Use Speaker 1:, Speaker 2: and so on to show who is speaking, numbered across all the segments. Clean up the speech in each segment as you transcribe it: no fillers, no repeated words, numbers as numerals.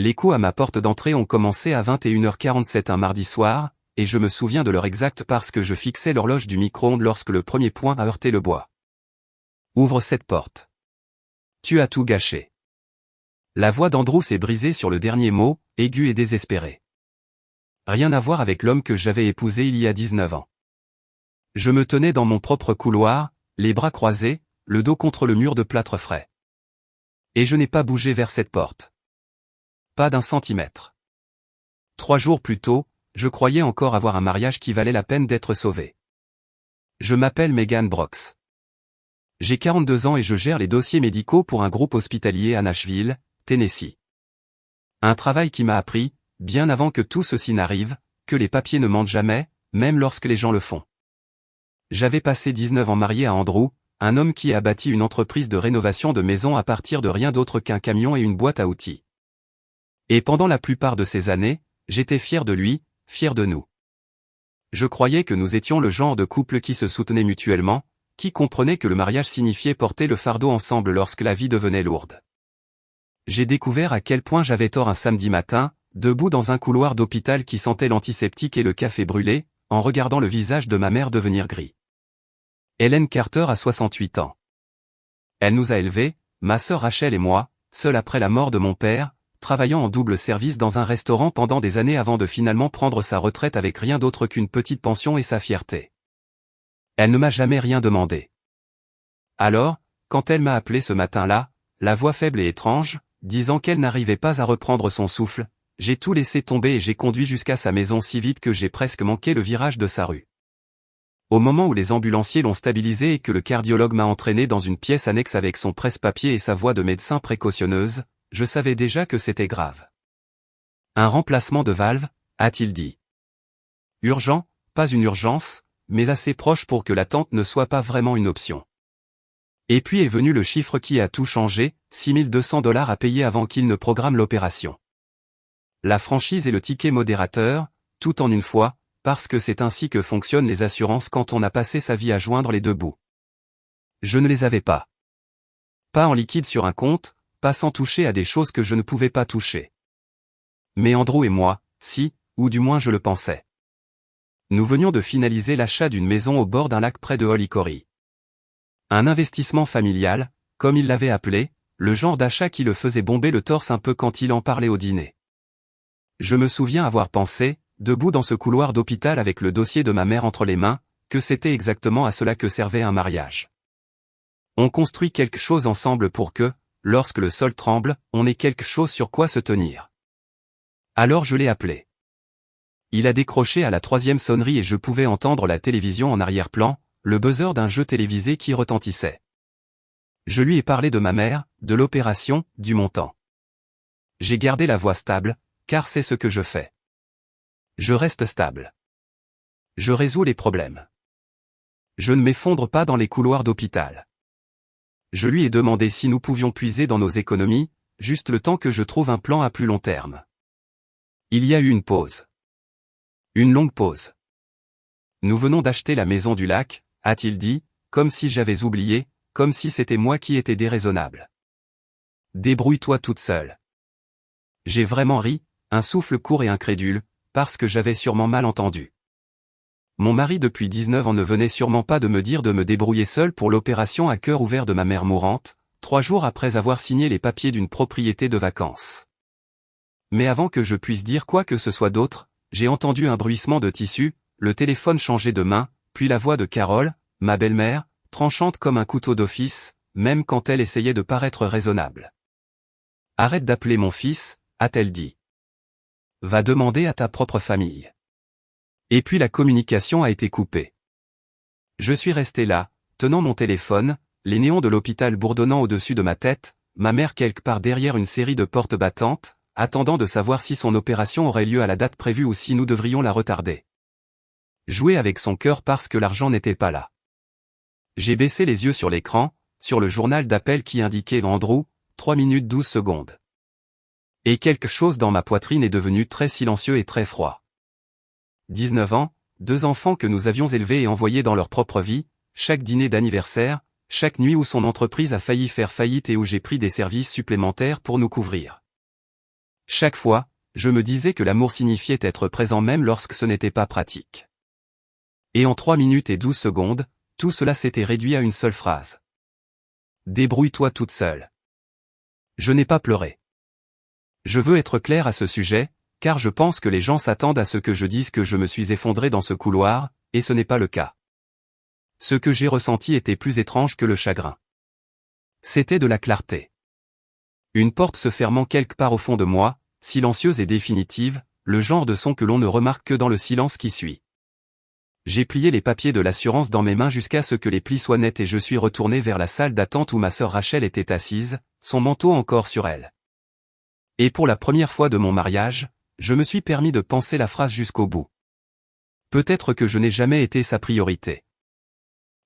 Speaker 1: Les coups à ma porte d'entrée ont commencé à 21h47 un mardi soir, et je me souviens de l'heure exacte parce que je fixais l'horloge du micro-ondes lorsque le premier point a heurté le bois. Ouvre cette porte. Tu as tout gâché. La voix d'Andrew s'est brisée sur le dernier mot, aiguë et désespérée. Rien à voir avec l'homme que j'avais épousé il y a 19 ans. Je me tenais dans mon propre couloir, les bras croisés, le dos contre le mur de plâtre frais. Et je n'ai pas bougé vers cette porte. Pas d'un centimètre. 3 jours plus tôt, je croyais encore avoir un mariage qui valait la peine d'être sauvé. Je m'appelle Megan Brox. J'ai 42 ans et je gère les dossiers médicaux pour un groupe hospitalier à Nashville, Tennessee. Un travail qui m'a appris, bien avant que tout ceci n'arrive, que les papiers ne mentent jamais, même lorsque les gens le font. J'avais passé 19 ans marié à Andrew, un homme qui a bâti une entreprise de rénovation de maisons à partir de rien d'autre qu'un camion et une boîte à outils. Et pendant la plupart de ces années, j'étais fier de lui, fier de nous. Je croyais que nous étions le genre de couple qui se soutenait mutuellement, qui comprenait que le mariage signifiait porter le fardeau ensemble lorsque la vie devenait lourde. J'ai découvert à quel point j'avais tort un samedi matin, debout dans un couloir d'hôpital qui sentait l'antiseptique et le café brûlé, en regardant le visage de ma mère devenir gris. Helen Carter a 68 ans. Elle nous a élevés, ma sœur Rachel et moi, seuls après la mort de mon père, travaillant en double service dans un restaurant pendant des années avant de finalement prendre sa retraite avec rien d'autre qu'une petite pension et sa fierté. Elle ne m'a jamais rien demandé. Alors, quand elle m'a appelé ce matin-là, la voix faible et étrange, disant qu'elle n'arrivait pas à reprendre son souffle, j'ai tout laissé tomber et j'ai conduit jusqu'à sa maison si vite que j'ai presque manqué le virage de sa rue. Au moment où les ambulanciers l'ont stabilisé et que le cardiologue m'a entraîné dans une pièce annexe avec son presse-papier et sa voix de médecin précautionneuse, je savais déjà que c'était grave. Un remplacement de valve, a-t-il dit. Urgent, pas une urgence, mais assez proche pour que l'attente ne soit pas vraiment une option. Et puis est venu le chiffre qui a tout changé, $6 200 à payer avant qu'il ne programme l'opération. La franchise et le ticket modérateur, tout en une fois, parce que c'est ainsi que fonctionnent les assurances quand on a passé sa vie à joindre les deux bouts. Je ne les avais pas. Pas en liquide sur un compte, pas sans toucher à des choses que je ne pouvais pas toucher. Mais Andrew et moi, si, ou du moins je le pensais. Nous venions de finaliser l'achat d'une maison au bord d'un lac près de Hollycory. Un investissement familial, comme il l'avait appelé, le genre d'achat qui le faisait bomber le torse un peu quand il en parlait au dîner. Je me souviens avoir pensé, debout dans ce couloir d'hôpital avec le dossier de ma mère entre les mains, que c'était exactement à cela que servait un mariage. On construit quelque chose ensemble pour que, lorsque le sol tremble, on ait quelque chose sur quoi se tenir. Alors je l'ai appelé. Il a décroché à la 3e sonnerie et je pouvais entendre la télévision en arrière-plan, le buzzer d'un jeu télévisé qui retentissait. Je lui ai parlé de ma mère, de l'opération, du montant. J'ai gardé la voix stable, car c'est ce que je fais. Je reste stable. Je résous les problèmes. Je ne m'effondre pas dans les couloirs d'hôpital. Je lui ai demandé si nous pouvions puiser dans nos économies, juste le temps que je trouve un plan à plus long terme. Il y a eu une pause. Une longue pause. Nous venons d'acheter la maison du lac, a-t-il dit, comme si j'avais oublié, comme si c'était moi qui étais déraisonnable. Débrouille-toi toute seule. J'ai vraiment ri, un souffle court et incrédule, parce que j'avais sûrement mal entendu. Mon mari depuis 19 ans ne venait sûrement pas de me dire de me débrouiller seul pour l'opération à cœur ouvert de ma mère mourante, 3 jours après avoir signé les papiers d'une propriété de vacances. Mais avant que je puisse dire quoi que ce soit d'autre, j'ai entendu un bruissement de tissu, le téléphone changer de main, puis la voix de Carole, ma belle-mère, tranchante comme un couteau d'office, même quand elle essayait de paraître raisonnable. « Arrête d'appeler mon fils », a-t-elle dit. « Va demander à ta propre famille. » Et puis la communication a été coupée. Je suis resté là, tenant mon téléphone, les néons de l'hôpital bourdonnant au-dessus de ma tête, ma mère quelque part derrière une série de portes battantes, attendant de savoir si son opération aurait lieu à la date prévue ou si nous devrions la retarder. Jouer avec son cœur parce que l'argent n'était pas là. J'ai baissé les yeux sur l'écran, sur le journal d'appel qui indiquait Andrew, 3 minutes 12 secondes. Et quelque chose dans ma poitrine est devenu très silencieux et très froid. 19 ans, 2 enfants que nous avions élevés et envoyés dans leur propre vie, chaque dîner d'anniversaire, chaque nuit où son entreprise a failli faire faillite et où j'ai pris des services supplémentaires pour nous couvrir. Chaque fois, je me disais que l'amour signifiait être présent même lorsque ce n'était pas pratique. Et en 3 minutes et 12 secondes, tout cela s'était réduit à une seule phrase. Débrouille-toi toute seule. Je n'ai pas pleuré. Je veux être clair à ce sujet, car je pense que les gens s'attendent à ce que je dise que je me suis effondré dans ce couloir, et ce n'est pas le cas. Ce que j'ai ressenti était plus étrange que le chagrin. C'était de la clarté. Une porte se fermant quelque part au fond de moi, silencieuse et définitive, le genre de son que l'on ne remarque que dans le silence qui suit. J'ai plié les papiers de l'assurance dans mes mains jusqu'à ce que les plis soient nets et je suis retourné vers la salle d'attente où ma sœur Rachel était assise, son manteau encore sur elle. Et pour la première fois de mon mariage, je me suis permis de penser la phrase jusqu'au bout. Peut-être que je n'ai jamais été sa priorité.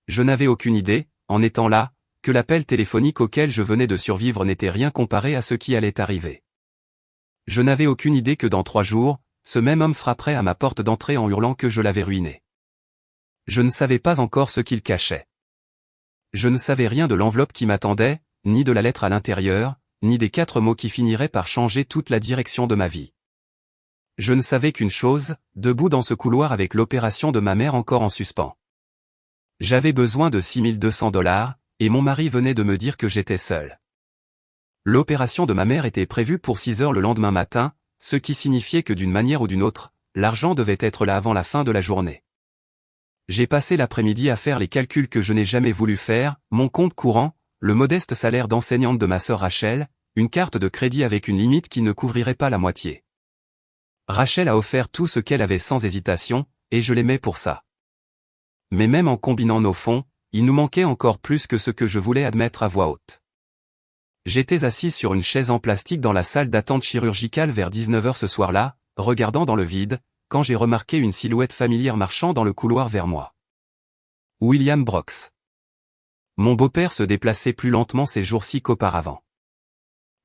Speaker 1: Je n'avais aucune idée, en étant là, que l'appel téléphonique auquel je venais de survivre n'était rien comparé à ce qui allait arriver. Je n'avais aucune idée que dans 3 jours, ce même homme frapperait à ma porte d'entrée en hurlant que je l'avais ruiné. Je ne savais pas encore ce qu'il cachait. Je ne savais rien de l'enveloppe qui m'attendait, ni de la lettre à l'intérieur, ni des 4 mots qui finiraient par changer toute la direction de ma vie. Je ne savais qu'une chose, debout dans ce couloir avec l'opération de ma mère encore en suspens. J'avais besoin de $6 200, et mon mari venait de me dire que j'étais seul. L'opération de ma mère était prévue pour 6 heures le lendemain matin, ce qui signifiait que d'une manière ou d'une autre, l'argent devait être là avant la fin de la journée. J'ai passé l'après-midi à faire les calculs que je n'ai jamais voulu faire, mon compte courant, le modeste salaire d'enseignante de ma sœur Rachel, une carte de crédit avec une limite qui ne couvrirait pas la moitié. Rachel a offert tout ce qu'elle avait sans hésitation, et je l'aimais pour ça. Mais même en combinant nos fonds, il nous manquait encore plus que ce que je voulais admettre à voix haute. J'étais assis sur une chaise en plastique dans la salle d'attente chirurgicale vers 19 h ce soir-là, regardant dans le vide, quand j'ai remarqué une silhouette familière marchant dans le couloir vers moi. William Brox. Mon beau-père se déplaçait plus lentement ces jours-ci qu'auparavant.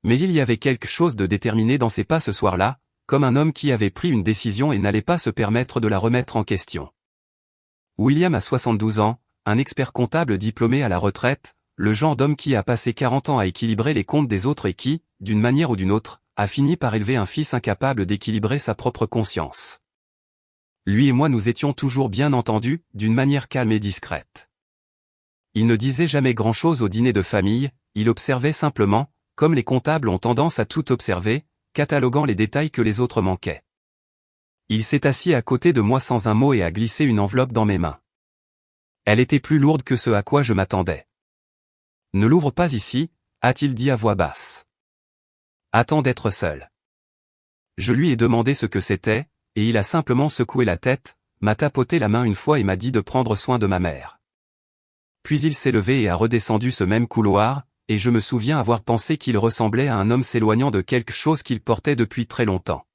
Speaker 1: Mais il y avait quelque chose de déterminé dans ses pas ce soir-là, comme un homme qui avait pris une décision et n'allait pas se permettre de la remettre en question. William a 72 ans, un expert comptable diplômé à la retraite, le genre d'homme qui a passé 40 ans à équilibrer les comptes des autres et qui, d'une manière ou d'une autre, a fini par élever un fils incapable d'équilibrer sa propre conscience. Lui et moi nous étions toujours bien entendus, d'une manière calme et discrète. Il ne disait jamais grand-chose au dîner de famille, il observait simplement, comme les comptables ont tendance à tout observer, cataloguant les détails que les autres manquaient. Il s'est assis à côté de moi sans un mot et a glissé une enveloppe dans mes mains. Elle était plus lourde que ce à quoi je m'attendais. « Ne l'ouvre pas ici », a-t-il dit à voix basse. « Attends d'être seul. » Je lui ai demandé ce que c'était, et il a simplement secoué la tête, m'a tapoté la main une fois et m'a dit de prendre soin de ma mère. Puis il s'est levé et a redescendu ce même couloir, et je me souviens avoir pensé qu'il ressemblait à un homme s'éloignant de quelque chose qu'il portait depuis très longtemps.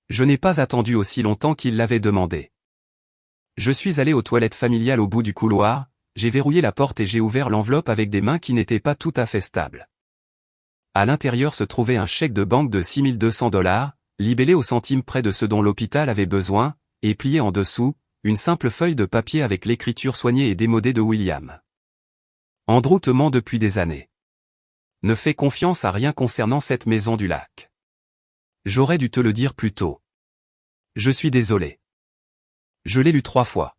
Speaker 1: Je n'ai pas attendu aussi longtemps qu'il l'avait demandé. Je suis allé aux toilettes familiales au bout du couloir, j'ai verrouillé la porte et j'ai ouvert l'enveloppe avec des mains qui n'étaient pas tout à fait stables. À l'intérieur se trouvait un chèque de banque de $6 200, libellé au centime près de ce dont l'hôpital avait besoin, et plié en dessous, une simple feuille de papier avec l'écriture soignée et démodée de William. Andrew te ment depuis des années. Ne fais confiance à rien concernant cette maison du lac. J'aurais dû te le dire plus tôt. Je suis désolé. Je l'ai lu 3 fois.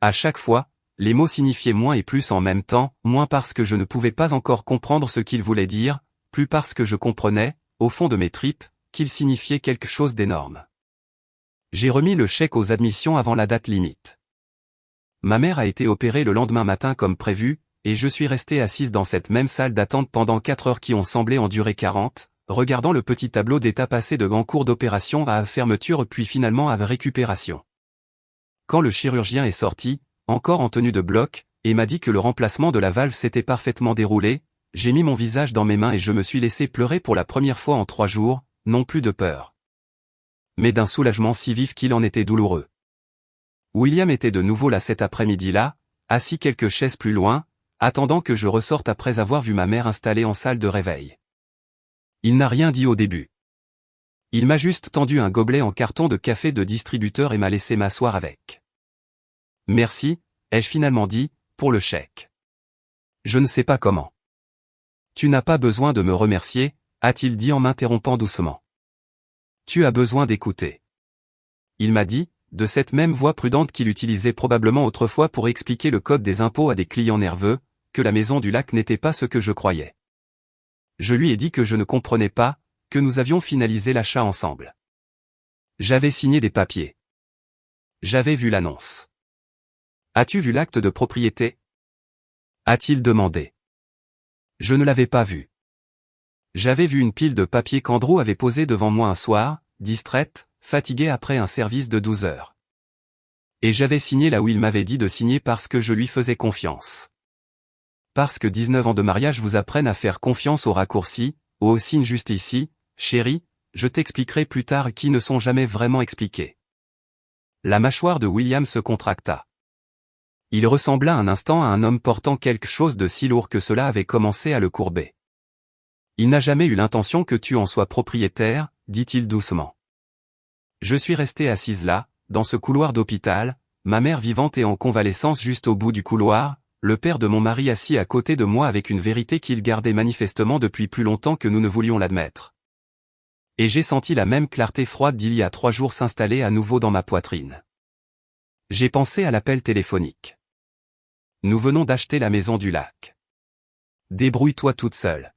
Speaker 1: À chaque fois, les mots signifiaient moins et plus en même temps, moins parce que je ne pouvais pas encore comprendre ce qu'ils voulaient dire, plus parce que je comprenais, au fond de mes tripes, qu'ils signifiaient quelque chose d'énorme. J'ai remis le chèque aux admissions avant la date limite. Ma mère a été opérée le lendemain matin comme prévu, et je suis resté assise dans cette même salle d'attente pendant 4 heures qui ont semblé en durer 40, regardant le petit tableau d'état passé de en cours d'opération à fermeture puis finalement à récupération. Quand le chirurgien est sorti, encore en tenue de bloc, et m'a dit que le remplacement de la valve s'était parfaitement déroulé, j'ai mis mon visage dans mes mains et je me suis laissé pleurer pour la première fois en 3 jours, non plus de peur, mais d'un soulagement si vif qu'il en était douloureux. William était de nouveau là cet après-midi-là, assis quelques chaises plus loin, attendant que je ressorte après avoir vu ma mère installée en salle de réveil. Il n'a rien dit au début. Il m'a juste tendu un gobelet en carton de café de distributeur et m'a laissé m'asseoir avec. « Merci », ai-je finalement dit, pour le chèque. « Je ne sais pas comment. »« Tu n'as pas besoin de me remercier », a-t-il dit en m'interrompant doucement. Tu as besoin d'écouter. Il m'a dit, de cette même voix prudente qu'il utilisait probablement autrefois pour expliquer le code des impôts à des clients nerveux, que la maison du lac n'était pas ce que je croyais. Je lui ai dit que je ne comprenais pas, que nous avions finalisé l'achat ensemble. J'avais signé des papiers. J'avais vu l'annonce. As-tu vu l'acte de propriété? A-t-il demandé. Je ne l'avais pas vu. J'avais vu une pile de papiers qu'Andrew avait posée devant moi un soir, distraite, fatiguée après un service de 12 heures. Et j'avais signé là où il m'avait dit de signer parce que je lui faisais confiance. Parce que 19 ans de mariage vous apprennent à faire confiance aux raccourcis, aux signes juste ici, chérie, je t'expliquerai plus tard qui ne sont jamais vraiment expliqués. La mâchoire de William se contracta. Il ressembla un instant à un homme portant quelque chose de si lourd que cela avait commencé à le courber. Il n'a jamais eu l'intention que tu en sois propriétaire, dit-il doucement. Je suis restée assise là, dans ce couloir d'hôpital, ma mère vivante et en convalescence juste au bout du couloir, le père de mon mari assis à côté de moi avec une vérité qu'il gardait manifestement depuis plus longtemps que nous ne voulions l'admettre. Et j'ai senti la même clarté froide d'il y a 3 jours s'installer à nouveau dans ma poitrine. J'ai pensé à l'appel téléphonique. Nous venons d'acheter la maison du lac. Débrouille-toi toute seule.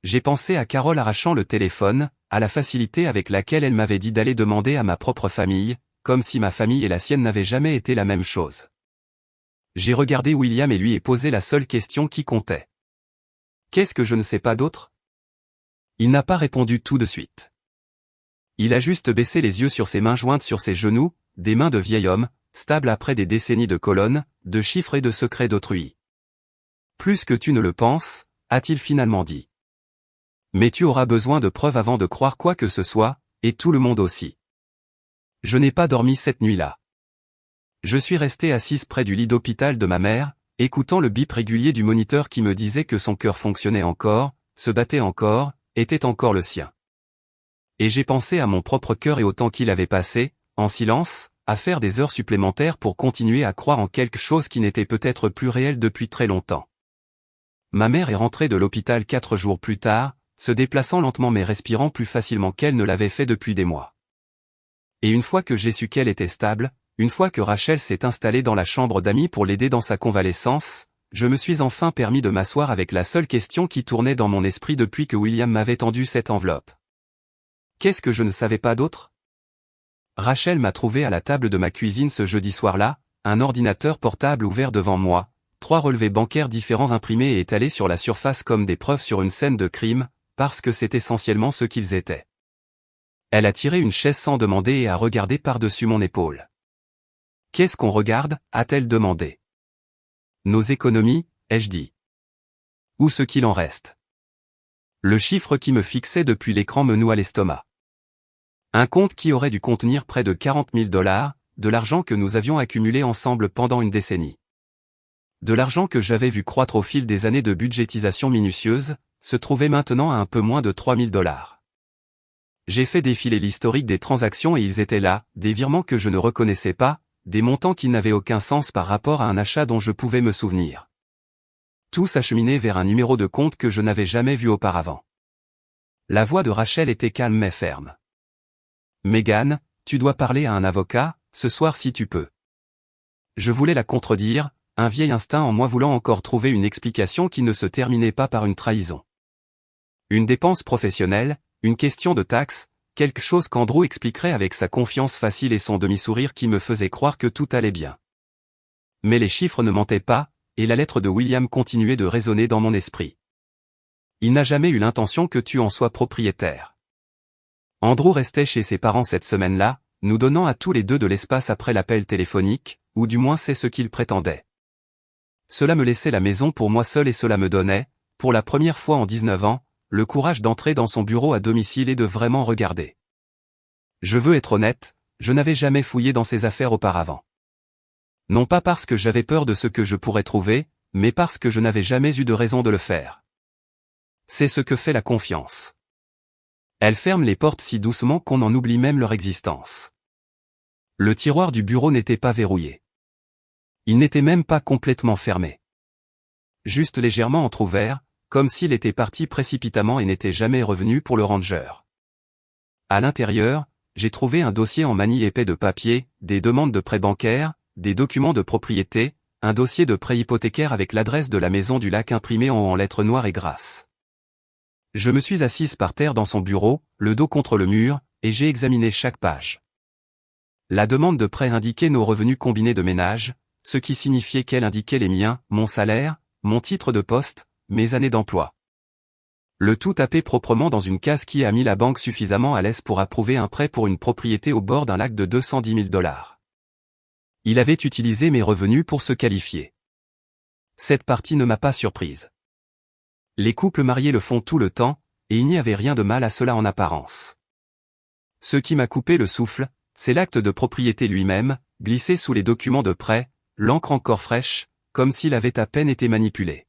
Speaker 1: J'ai pensé à Carole arrachant le téléphone, à la facilité avec laquelle elle m'avait dit d'aller demander à ma propre famille, comme si ma famille et la sienne n'avaient jamais été la même chose. J'ai regardé William et lui ai posé la seule question qui comptait. Qu'est-ce que je ne sais pas d'autre? Il n'a pas répondu tout de suite. Il a juste baissé les yeux sur ses mains jointes sur ses genoux, des mains de vieil homme, stable après des décennies de colonnes, de chiffres et de secrets d'autrui. Plus que tu ne le penses, a-t-il finalement dit. Mais tu auras besoin de preuves avant de croire quoi que ce soit, et tout le monde aussi. Je n'ai pas dormi cette nuit-là. Je suis restée assise près du lit d'hôpital de ma mère, écoutant le bip régulier du moniteur qui me disait que son cœur fonctionnait encore, se battait encore, était encore le sien. Et j'ai pensé à mon propre cœur et au temps qu'il avait passé, en silence, à faire des heures supplémentaires pour continuer à croire en quelque chose qui n'était peut-être plus réel depuis très longtemps. Ma mère est rentrée de l'hôpital 4 jours plus tard, se déplaçant lentement mais respirant plus facilement qu'elle ne l'avait fait depuis des mois. Et une fois que j'ai su qu'elle était stable, une fois que Rachel s'est installée dans la chambre d'amis pour l'aider dans sa convalescence, je me suis enfin permis de m'asseoir avec la seule question qui tournait dans mon esprit depuis que William m'avait tendu cette enveloppe. Qu'est-ce que je ne savais pas d'autre? Rachel m'a trouvé à la table de ma cuisine ce jeudi soir-là, un ordinateur portable ouvert devant moi, 3 relevés bancaires différents imprimés et étalés sur la surface comme des preuves sur une scène de crime, parce que c'est essentiellement ce qu'ils étaient. Elle a tiré une chaise sans demander et a regardé par-dessus mon épaule. « Qu'est-ce qu'on regarde » a-t-elle demandé. « Nos économies » ai-je dit. « Ou ce qu'il en reste. » Le chiffre qui me fixait depuis l'écran me noua l'estomac. Un compte qui aurait dû contenir près de 40 000 $, de l'argent que nous avions accumulé ensemble pendant une décennie. De l'argent que j'avais vu croître au fil des années de budgétisation minutieuse, se trouvait maintenant à un peu moins de 3 000 $. J'ai fait défiler l'historique des transactions et ils étaient là, des virements que je ne reconnaissais pas, des montants qui n'avaient aucun sens par rapport à un achat dont je pouvais me souvenir. Tout s'acheminait vers un numéro de compte que je n'avais jamais vu auparavant. La voix de Rachel était calme mais ferme. « Megan, tu dois parler à un avocat, ce soir si tu peux. » Je voulais la contredire, un vieil instinct en moi voulant encore trouver une explication qui ne se terminait pas par une trahison. Une dépense professionnelle, une question de taxe, quelque chose qu'Andrew expliquerait avec sa confiance facile et son demi-sourire qui me faisait croire que tout allait bien. Mais les chiffres ne mentaient pas, et la lettre de William continuait de résonner dans mon esprit. Il n'a jamais eu l'intention que tu en sois propriétaire. Andrew restait chez ses parents cette semaine-là, nous donnant à tous les deux de l'espace après l'appel téléphonique, ou du moins c'est ce qu'il prétendait. Cela me laissait la maison pour moi seul et cela me donnait, pour la première fois en 19 ans, le courage d'entrer dans son bureau à domicile et de vraiment regarder. Je veux être honnête, je n'avais jamais fouillé dans ses affaires auparavant. Non pas parce que j'avais peur de ce que je pourrais trouver, mais parce que je n'avais jamais eu de raison de le faire. C'est ce que fait la confiance. Elle ferme les portes si doucement qu'on en oublie même leur existence. Le tiroir du bureau n'était pas verrouillé. Il n'était même pas complètement fermé. Juste légèrement entrouvert, comme s'il était parti précipitamment et n'était jamais revenu pour le ranger. À l'intérieur, j'ai trouvé un dossier en manille épais de papier, des demandes de prêt bancaire, des documents de propriété, un dossier de prêt hypothécaire avec l'adresse de la maison du lac imprimé en haut en lettres noires et grasses. Je me suis assise par terre dans son bureau, le dos contre le mur, et j'ai examiné chaque page. La demande de prêt indiquait nos revenus combinés de ménage, ce qui signifiait qu'elle indiquait les miens, mon salaire, mon titre de poste, mes années d'emploi. Le tout tapé proprement dans une case qui a mis la banque suffisamment à l'aise pour approuver un prêt pour une propriété au bord d'un lac de 210 000 $. Il avait utilisé mes revenus pour se qualifier. Cette partie ne m'a pas surprise. Les couples mariés le font tout le temps, et il n'y avait rien de mal à cela en apparence. Ce qui m'a coupé le souffle, c'est l'acte de propriété lui-même, glissé sous les documents de prêt, l'encre encore fraîche, comme s'il avait à peine été manipulé.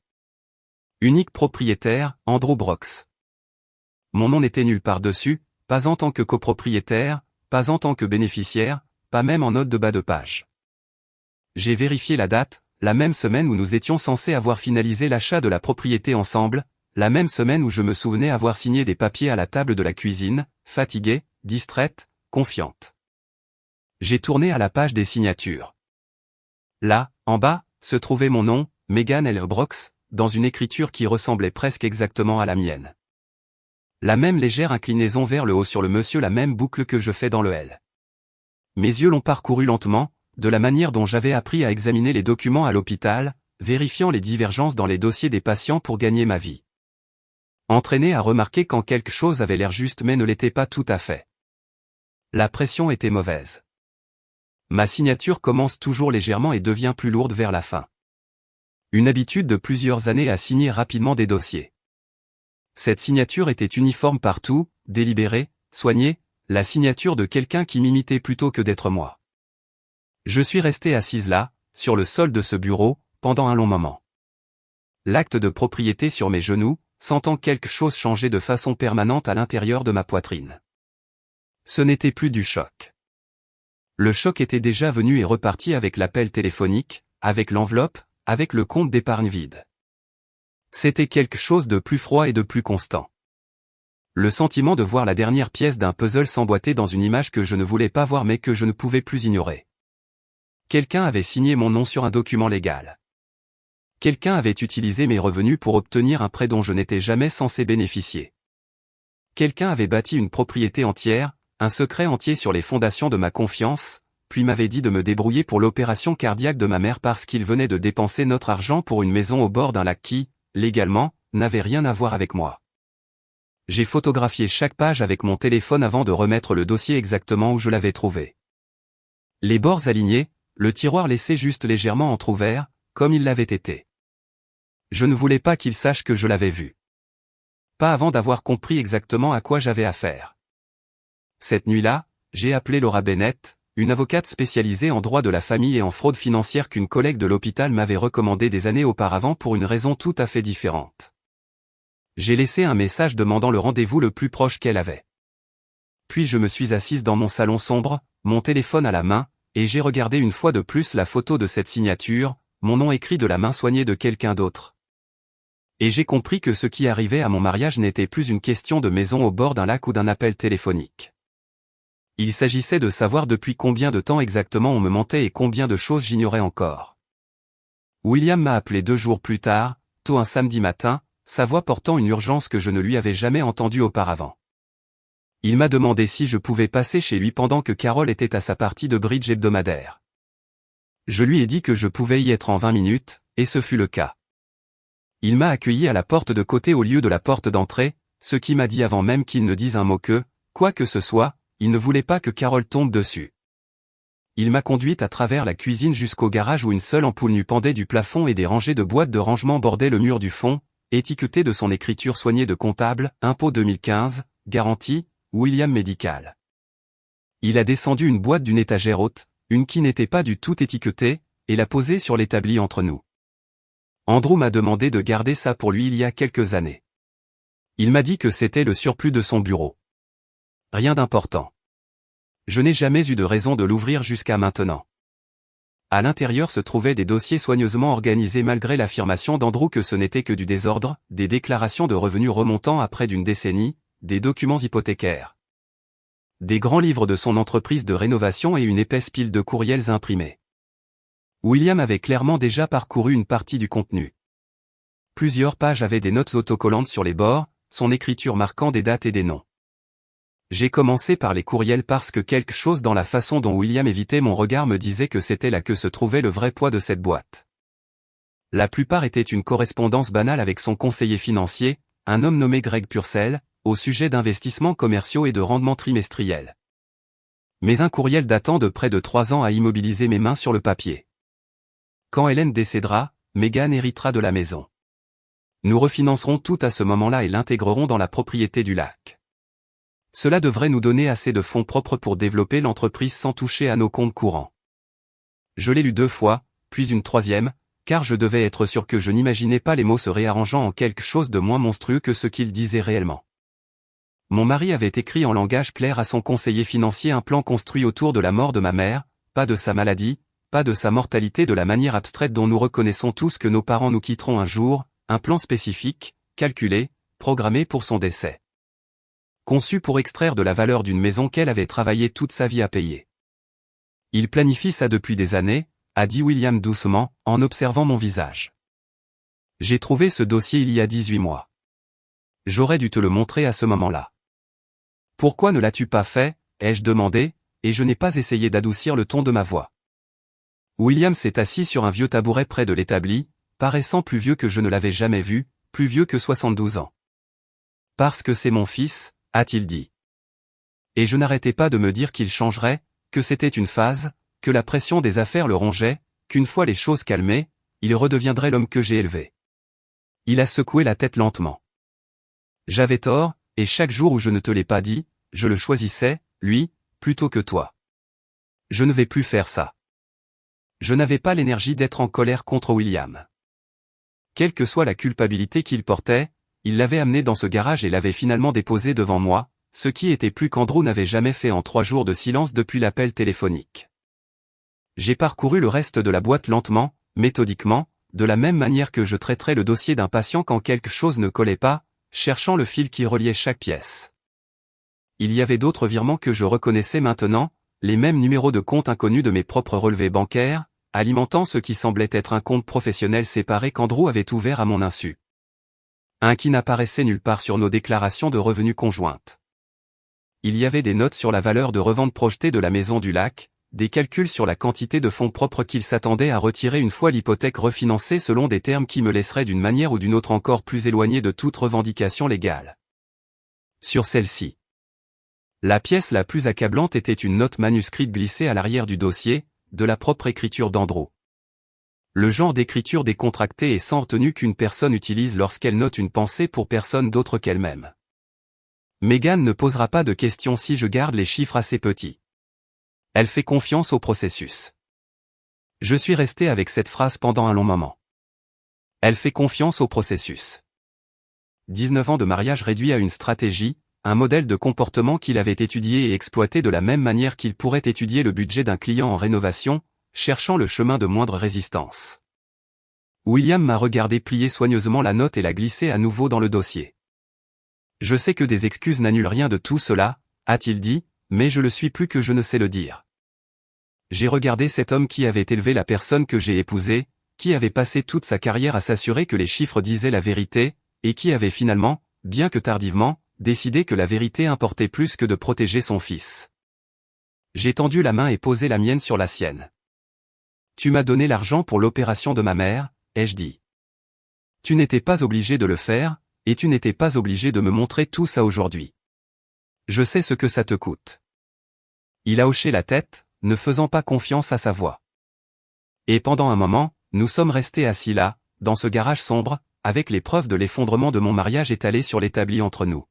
Speaker 1: Unique propriétaire, Andrew Brooks. Mon nom n'était nulle part dessus, pas en tant que copropriétaire, pas en tant que bénéficiaire, pas même en note de bas de page. J'ai vérifié la date, la même semaine où nous étions censés avoir finalisé l'achat de la propriété ensemble, la même semaine où je me souvenais avoir signé des papiers à la table de la cuisine, fatiguée, distraite, confiante. J'ai tourné à la page des signatures. Là, en bas, se trouvait mon nom, Megan L. Brooks, dans une écriture qui ressemblait presque exactement à la mienne. La même légère inclinaison vers le haut sur le monsieur, la même boucle que je fais dans le L. Mes yeux l'ont parcouru lentement, de la manière dont j'avais appris à examiner les documents à l'hôpital, vérifiant les divergences dans les dossiers des patients pour gagner ma vie. Entraîné à remarquer quand quelque chose avait l'air juste mais ne l'était pas tout à fait. La pression était mauvaise. Ma signature commence toujours légèrement et devient plus lourde vers la fin. Une habitude de plusieurs années à signer rapidement des dossiers. Cette signature était uniforme partout, délibérée, soignée, la signature de quelqu'un qui m'imitait plutôt que d'être moi. Je suis resté assise là, sur le sol de ce bureau, pendant un long moment. L'acte de propriété sur mes genoux, sentant quelque chose changer de façon permanente à l'intérieur de ma poitrine. Ce n'était plus du choc. Le choc était déjà venu et reparti avec l'appel téléphonique, avec l'enveloppe, avec le compte d'épargne vide. C'était quelque chose de plus froid et de plus constant. Le sentiment de voir la dernière pièce d'un puzzle s'emboîter dans une image que je ne voulais pas voir mais que je ne pouvais plus ignorer. Quelqu'un avait signé mon nom sur un document légal. Quelqu'un avait utilisé mes revenus pour obtenir un prêt dont je n'étais jamais censé bénéficier. Quelqu'un avait bâti une propriété entière, un secret entier sur les fondations de ma confiance, puis m'avait dit de me débrouiller pour l'opération cardiaque de ma mère parce qu'il venait de dépenser notre argent pour une maison au bord d'un lac qui, légalement, n'avait rien à voir avec moi. J'ai photographié chaque page avec mon téléphone avant de remettre le dossier exactement où je l'avais trouvé. Les bords alignés, le tiroir laissé juste légèrement entrouvert, comme il l'avait été. Je ne voulais pas qu'il sache que je l'avais vu. Pas avant d'avoir compris exactement à quoi j'avais affaire. Cette nuit-là, j'ai appelé Laura Bennett, une avocate spécialisée en droit de la famille et en fraude financière qu'une collègue de l'hôpital m'avait recommandée des années auparavant pour une raison tout à fait différente. J'ai laissé un message demandant le rendez-vous le plus proche qu'elle avait. Puis je me suis assise dans mon salon sombre, mon téléphone à la main, et j'ai regardé une fois de plus la photo de cette signature, mon nom écrit de la main soignée de quelqu'un d'autre. Et j'ai compris que ce qui arrivait à mon mariage n'était plus une question de maison au bord d'un lac ou d'un appel téléphonique. Il s'agissait de savoir depuis combien de temps exactement on me mentait et combien de choses j'ignorais encore. William m'a appelé 2 jours plus tard, tôt un samedi matin, sa voix portant une urgence que je ne lui avais jamais entendue auparavant. Il m'a demandé si je pouvais passer chez lui pendant que Carole était à sa partie de bridge hebdomadaire. Je lui ai dit que je pouvais y être en 20 minutes, et ce fut le cas. Il m'a accueilli à la porte de côté au lieu de la porte d'entrée, ce qui m'a dit avant même qu'il ne dise un mot que, quoi que ce soit, il ne voulait pas que Carole tombe dessus. Il m'a conduite à travers la cuisine jusqu'au garage où une seule ampoule nue pendait du plafond et des rangées de boîtes de rangement bordaient le mur du fond, étiquetées de son écriture soignée de comptable, impôt 2015, garantie, William Médical. Il a descendu une boîte d'une étagère haute, une qui n'était pas du tout étiquetée, et l'a posée sur l'établi entre nous. Andrew m'a demandé de garder ça pour lui il y a quelques années. Il m'a dit que c'était le surplus de son bureau. Rien d'important. Je n'ai jamais eu de raison de l'ouvrir jusqu'à maintenant. À l'intérieur se trouvaient des dossiers soigneusement organisés malgré l'affirmation d'Andrew que ce n'était que du désordre, des déclarations de revenus remontant à près d'une décennie, des documents hypothécaires, des grands livres de son entreprise de rénovation et une épaisse pile de courriels imprimés. William avait clairement déjà parcouru une partie du contenu. Plusieurs pages avaient des notes autocollantes sur les bords, son écriture marquant des dates et des noms. J'ai commencé par les courriels parce que quelque chose dans la façon dont William évitait mon regard me disait que c'était là que se trouvait le vrai poids de cette boîte. La plupart étaient une correspondance banale avec son conseiller financier, un homme nommé Greg Purcell, au sujet d'investissements commerciaux et de rendements trimestriels. Mais un courriel datant de près de 3 ans a immobilisé mes mains sur le papier. Quand Hélène décédera, Meghan héritera de la maison. Nous refinancerons tout à ce moment-là et l'intégrerons dans la propriété du lac. Cela devrait nous donner assez de fonds propres pour développer l'entreprise sans toucher à nos comptes courants. Je l'ai lu 2 fois, puis une 3e, car je devais être sûr que je n'imaginais pas les mots se réarrangeant en quelque chose de moins monstrueux que ce qu'ils disaient réellement. Mon mari avait écrit en langage clair à son conseiller financier un plan construit autour de la mort de ma mère, pas de sa maladie, pas de sa mortalité de la manière abstraite dont nous reconnaissons tous que nos parents nous quitteront un jour, un plan spécifique, calculé, programmé pour son décès. Conçu pour extraire de la valeur d'une maison qu'elle avait travaillé toute sa vie à payer. Il planifie ça depuis des années, a dit William doucement, en observant mon visage. J'ai trouvé ce dossier il y a 18 mois. J'aurais dû te le montrer à ce moment-là. Pourquoi ne l'as-tu pas fait, ai-je demandé, et je n'ai pas essayé d'adoucir le ton de ma voix. William s'est assis sur un vieux tabouret près de l'établi, paraissant plus vieux que je ne l'avais jamais vu, plus vieux que 72 ans. Parce que c'est mon fils, a-t-il dit. Et je n'arrêtais pas de me dire qu'il changerait, que c'était une phase, que la pression des affaires le rongeait, qu'une fois les choses calmées, il redeviendrait l'homme que j'ai élevé. Il a secoué la tête lentement. J'avais tort, et chaque jour où je ne te l'ai pas dit, je le choisissais, lui, plutôt que toi. Je ne vais plus faire ça. Je n'avais pas l'énergie d'être en colère contre William. Quelle que soit la culpabilité qu'il portait, il l'avait amené dans ce garage et l'avait finalement déposé devant moi, ce qui était plus qu'Andrew n'avait jamais fait en 3 jours de silence depuis l'appel téléphonique. J'ai parcouru le reste de la boîte lentement, méthodiquement, de la même manière que je traiterais le dossier d'un patient quand quelque chose ne collait pas, cherchant le fil qui reliait chaque pièce. Il y avait d'autres virements que je reconnaissais maintenant, les mêmes numéros de compte inconnus de mes propres relevés bancaires, alimentant ce qui semblait être un compte professionnel séparé qu'Andrew avait ouvert à mon insu. Un qui n'apparaissait nulle part sur nos déclarations de revenus conjointes. Il y avait des notes sur la valeur de revente projetée de la maison du lac, des calculs sur la quantité de fonds propres qu'il s'attendait à retirer une fois l'hypothèque refinancée selon des termes qui me laisseraient d'une manière ou d'une autre encore plus éloigné de toute revendication légale. Sur celle-ci. La pièce la plus accablante était une note manuscrite glissée à l'arrière du dossier, de la propre écriture d'Andrew. Le genre d'écriture décontractée et sans retenue qu'une personne utilise lorsqu'elle note une pensée pour personne d'autre qu'elle-même. Meghan ne posera pas de questions si je garde les chiffres assez petits. Elle fait confiance au processus. Je suis resté avec cette phrase pendant un long moment. Elle fait confiance au processus. 19 ans de mariage réduit à une stratégie, un modèle de comportement qu'il avait étudié et exploité de la même manière qu'il pourrait étudier le budget d'un client en rénovation, cherchant le chemin de moindre résistance. William m'a regardé plier soigneusement la note et la glisser à nouveau dans le dossier. Je sais que des excuses n'annulent rien de tout cela, a-t-il dit, mais je le suis plus que je ne sais le dire. J'ai regardé cet homme qui avait élevé la personne que j'ai épousée, qui avait passé toute sa carrière à s'assurer que les chiffres disaient la vérité, et qui avait finalement, bien que tardivement, décidé que la vérité importait plus que de protéger son fils. J'ai tendu la main et posé la mienne sur la sienne. Tu m'as donné l'argent pour l'opération de ma mère, ai-je dit. Tu n'étais pas obligé de le faire, et tu n'étais pas obligé de me montrer tout ça aujourd'hui. Je sais ce que ça te coûte. Il a hoché la tête, ne faisant pas confiance à sa voix. Et pendant un moment, nous sommes restés assis là, dans ce garage sombre, avec les preuves de l'effondrement de mon mariage étalées sur l'établi entre nous.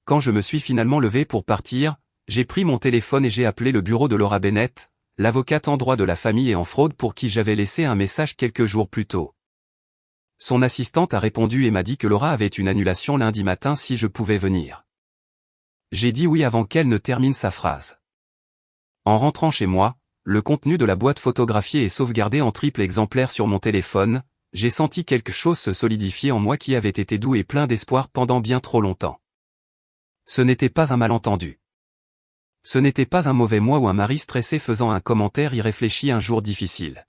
Speaker 1: Quand je me suis finalement levé pour partir, j'ai pris mon téléphone et j'ai appelé le bureau de Laura Bennett, l'avocate en droit de la famille et en fraude pour qui j'avais laissé un message quelques jours plus tôt. Son assistante a répondu et m'a dit que Laura avait une annulation lundi matin si je pouvais venir. J'ai dit oui avant qu'elle ne termine sa phrase. En rentrant chez moi, le contenu de la boîte photographiée est sauvegardé en triple exemplaire sur mon téléphone, j'ai senti quelque chose se solidifier en moi qui avait été doux et plein d'espoir pendant bien trop longtemps. Ce n'était pas un malentendu. Ce n'était pas un mauvais mois ou un mari stressé faisant un commentaire irréfléchi un jour difficile.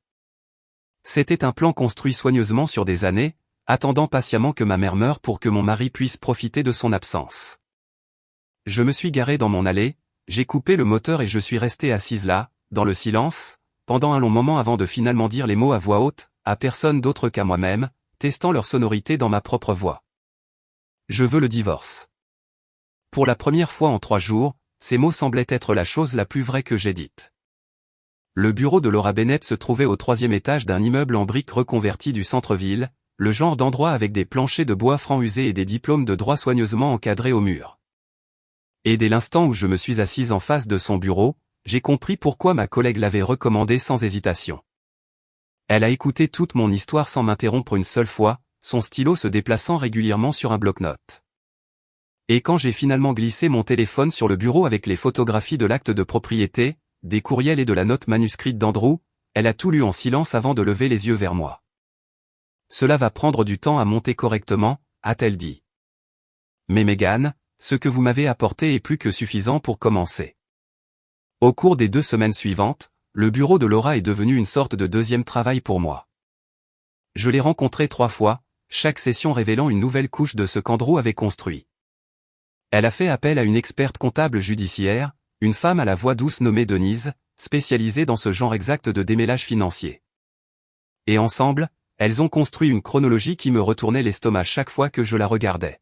Speaker 1: C'était un plan construit soigneusement sur des années, attendant patiemment que ma mère meure pour que mon mari puisse profiter de son absence. Je me suis garé dans mon allée, j'ai coupé le moteur et je suis resté assise là, dans le silence, pendant un long moment avant de finalement dire les mots à voix haute, à personne d'autre qu'à moi-même, testant leur sonorité dans ma propre voix. Je veux le divorce. Pour la première fois en 3 jours, ces mots semblaient être la chose la plus vraie que j'ai dite. Le bureau de Laura Bennett se trouvait au 3e étage d'un immeuble en briques reconverti du centre-ville, le genre d'endroit avec des planchers de bois franc usés et des diplômes de droit soigneusement encadrés au mur. Et dès l'instant où je me suis assise en face de son bureau, j'ai compris pourquoi ma collègue l'avait recommandé sans hésitation. Elle a écouté toute mon histoire sans m'interrompre une seule fois, son stylo se déplaçant régulièrement sur un bloc-notes. Et quand j'ai finalement glissé mon téléphone sur le bureau avec les photographies de l'acte de propriété, des courriels et de la note manuscrite d'Andrew, elle a tout lu en silence avant de lever les yeux vers moi. « Cela va prendre du temps à monter correctement », a-t-elle dit. « Mais Megan, ce que vous m'avez apporté est plus que suffisant pour commencer. » Au cours des 2 semaines suivantes, le bureau de Laura est devenu une sorte de deuxième travail pour moi. Je l'ai rencontrée 3 fois, chaque session révélant une nouvelle couche de ce qu'Andrew avait construit. Elle a fait appel à une experte comptable judiciaire, une femme à la voix douce nommée Denise, spécialisée dans ce genre exact de démêlage financier. Et ensemble, elles ont construit une chronologie qui me retournait l'estomac chaque fois que je la regardais.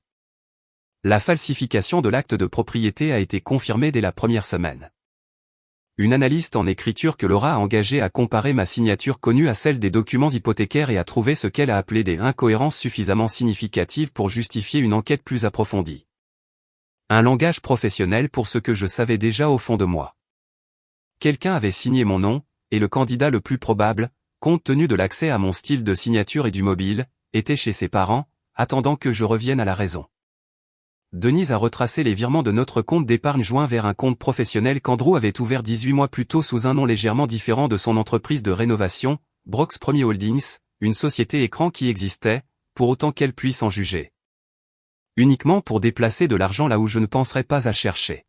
Speaker 1: La falsification de l'acte de propriété a été confirmée dès la première semaine. Une analyste en écriture que Laura a engagée a comparé ma signature connue à celle des documents hypothécaires et a trouvé ce qu'elle a appelé des incohérences suffisamment significatives pour justifier une enquête plus approfondie. Un langage professionnel pour ce que je savais déjà au fond de moi. Quelqu'un avait signé mon nom, et le candidat le plus probable, compte tenu de l'accès à mon style de signature et du mobile, était chez ses parents, attendant que je revienne à la raison. Denise a retracé les virements de notre compte d'épargne joint vers un compte professionnel qu'Andrew avait ouvert 18 mois plus tôt sous un nom légèrement différent de son entreprise de rénovation, Brox Premier Holdings, une société écran qui existait, pour autant qu'elle puisse en juger. Uniquement pour déplacer de l'argent là où je ne penserais pas à chercher.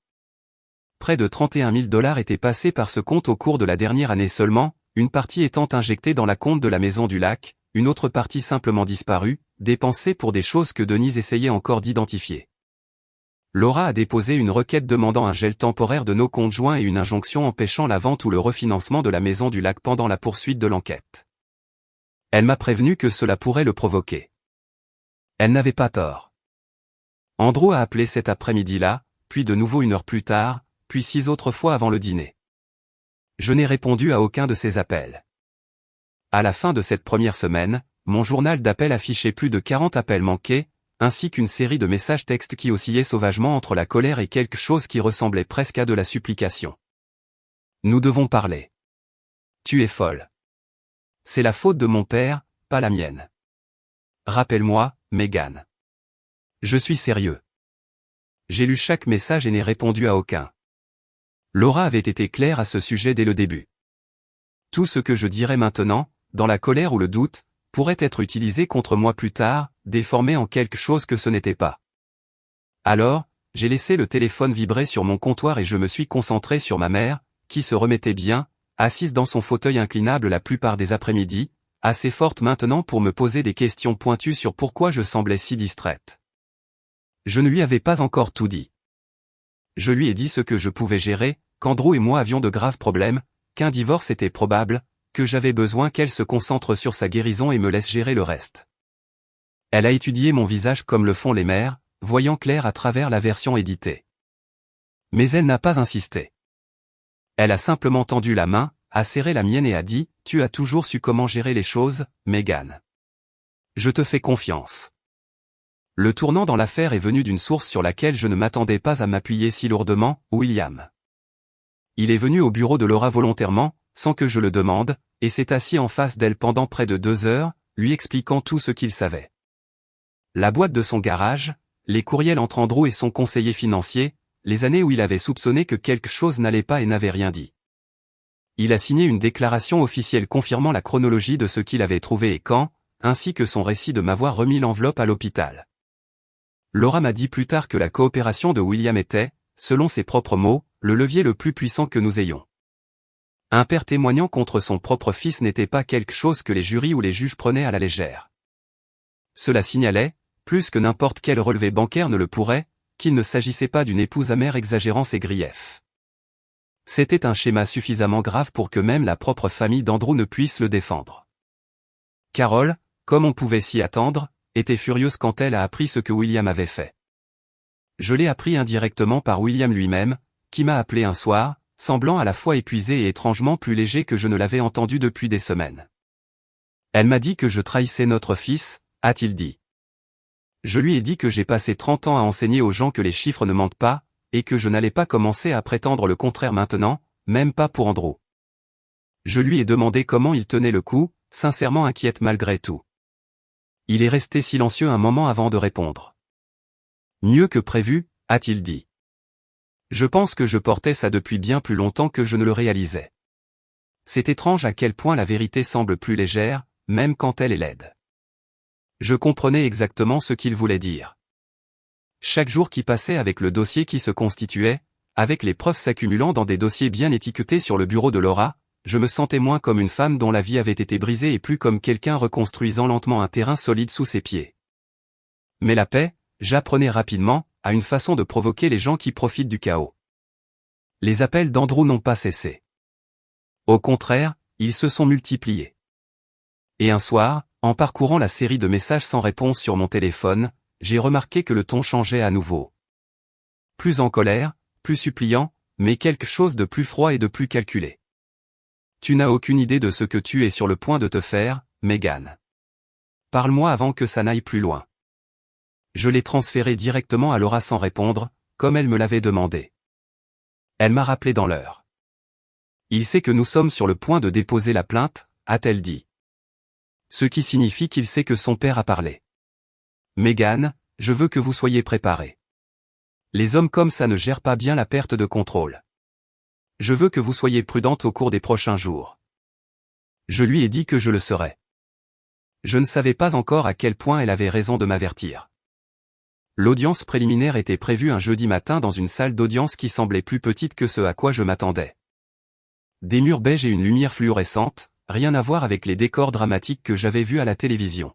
Speaker 1: Près de 31 000 $ étaient passés par ce compte au cours de la dernière année seulement, une partie étant injectée dans la compte de la Maison du Lac, une autre partie simplement disparue, dépensée pour des choses que Denise essayait encore d'identifier. Laura a déposé une requête demandant un gel temporaire de nos comptes joints et une injonction empêchant la vente ou le refinancement de la Maison du Lac pendant la poursuite de l'enquête. Elle m'a prévenu que cela pourrait le provoquer. Elle n'avait pas tort. Andrew a appelé cet après-midi-là, puis de nouveau 1 heure plus tard, puis 6 autres fois avant le dîner. Je n'ai répondu à aucun de ces appels. À la fin de cette première semaine, mon journal d'appels affichait plus de 40 appels manqués, ainsi qu'une série de messages textes qui oscillaient sauvagement entre la colère et quelque chose qui ressemblait presque à de la supplication. Nous devons parler. Tu es folle. C'est la faute de mon père, pas la mienne. Rappelle-moi, Megan. Je suis sérieux. J'ai lu chaque message et n'ai répondu à aucun. Laura avait été claire à ce sujet dès le début. Tout ce que je dirais maintenant, dans la colère ou le doute, pourrait être utilisé contre moi plus tard, déformé en quelque chose que ce n'était pas. Alors, j'ai laissé le téléphone vibrer sur mon comptoir et je me suis concentré sur ma mère, qui se remettait bien, assise dans son fauteuil inclinable la plupart des après-midi, assez forte maintenant pour me poser des questions pointues sur pourquoi je semblais si distraite. Je ne lui avais pas encore tout dit. Je lui ai dit ce que je pouvais gérer, qu'Andrew et moi avions de graves problèmes, qu'un divorce était probable, que j'avais besoin qu'elle se concentre sur sa guérison et me laisse gérer le reste. Elle a étudié mon visage comme le font les mères, voyant clair à travers la version éditée. Mais elle n'a pas insisté. Elle a simplement tendu la main, a serré la mienne et a dit « Tu as toujours su comment gérer les choses, Megan. Je te fais confiance. » Le tournant dans l'affaire est venu d'une source sur laquelle je ne m'attendais pas à m'appuyer si lourdement, William. Il est venu au bureau de Laura volontairement, sans que je le demande, et s'est assis en face d'elle pendant près de 2 heures, lui expliquant tout ce qu'il savait. La boîte de son garage, les courriels entre Andrew et son conseiller financier, les années où il avait soupçonné que quelque chose n'allait pas et n'avait rien dit. Il a signé une déclaration officielle confirmant la chronologie de ce qu'il avait trouvé et quand, ainsi que son récit de m'avoir remis l'enveloppe à l'hôpital. Laura m'a dit plus tard que la coopération de William était, selon ses propres mots, le levier le plus puissant que nous ayons. Un père témoignant contre son propre fils n'était pas quelque chose que les jurys ou les juges prenaient à la légère. Cela signalait, plus que n'importe quel relevé bancaire ne le pourrait, qu'il ne s'agissait pas d'une épouse amère exagérant ses griefs. C'était un schéma suffisamment grave pour que même la propre famille d'Andrew ne puisse le défendre. Carol, comme on pouvait s'y attendre, était furieuse quand elle a appris ce que William avait fait. Je l'ai appris indirectement par William lui-même, qui m'a appelé un soir, semblant à la fois épuisé et étrangement plus léger que je ne l'avais entendu depuis des semaines. Elle m'a dit que je trahissais notre fils, a-t-il dit. Je lui ai dit que j'ai passé 30 ans à enseigner aux gens que les chiffres ne mentent pas, et que je n'allais pas commencer à prétendre le contraire maintenant, même pas pour Andrew. Je lui ai demandé comment il tenait le coup, sincèrement inquiète malgré tout. Il est resté silencieux un moment avant de répondre. Mieux que prévu, a-t-il dit. Je pense que je portais ça depuis bien plus longtemps que je ne le réalisais. C'est étrange à quel point la vérité semble plus légère, même quand elle est laide. Je comprenais exactement ce qu'il voulait dire. Chaque jour qui passait avec le dossier qui se constituait, avec les preuves s'accumulant dans des dossiers bien étiquetés sur le bureau de Laura, je me sentais moins comme une femme dont la vie avait été brisée et plus comme quelqu'un reconstruisant lentement un terrain solide sous ses pieds. Mais la paix, j'apprenais rapidement, a une façon de provoquer les gens qui profitent du chaos. Les appels d'Andrew n'ont pas cessé. Au contraire, ils se sont multipliés. Et un soir, en parcourant la série de messages sans réponse sur mon téléphone, j'ai remarqué que le ton changeait à nouveau. Plus en colère, plus suppliant, mais quelque chose de plus froid et de plus calculé. Tu n'as aucune idée de ce que tu es sur le point de te faire, Megan. Parle-moi avant que ça n'aille plus loin. Je l'ai transféré directement à Laura sans répondre, comme elle me l'avait demandé. Elle m'a rappelé dans l'heure. Il sait que nous sommes sur le point de déposer la plainte, a-t-elle dit. Ce qui signifie qu'il sait que son père a parlé. Megan, je veux que vous soyez préparés. Les hommes comme ça ne gèrent pas bien la perte de contrôle. Je veux que vous soyez prudente au cours des prochains jours. Je lui ai dit que je le serais. Je ne savais pas encore à quel point elle avait raison de m'avertir. L'audience préliminaire était prévue un jeudi matin dans une salle d'audience qui semblait plus petite que ce à quoi je m'attendais. Des murs beiges et une lumière fluorescente, rien à voir avec les décors dramatiques que j'avais vus à la télévision.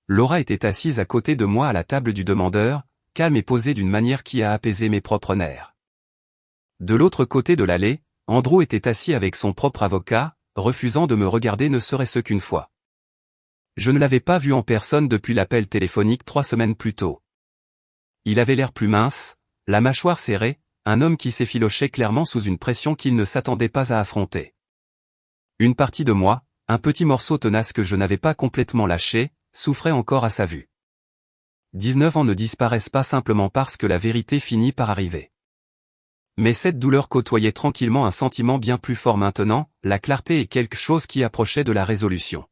Speaker 1: Laura était assise à côté de moi à la table du demandeur, calme et posée d'une manière qui a apaisé mes propres nerfs. De l'autre côté de l'allée, Andrew était assis avec son propre avocat, refusant de me regarder ne serait-ce qu'une fois. Je ne l'avais pas vu en personne depuis l'appel téléphonique 3 semaines plus tôt. Il avait l'air plus mince, la mâchoire serrée, un homme qui s'effilochait clairement sous une pression qu'il ne s'attendait pas à affronter. Une partie de moi, un petit morceau tenace que je n'avais pas complètement lâché, souffrait encore à sa vue. 19 ans ne disparaissent pas simplement parce que la vérité finit par arriver. Mais cette douleur côtoyait tranquillement un sentiment bien plus fort maintenant, la clarté et quelque chose qui approchait de la résolution.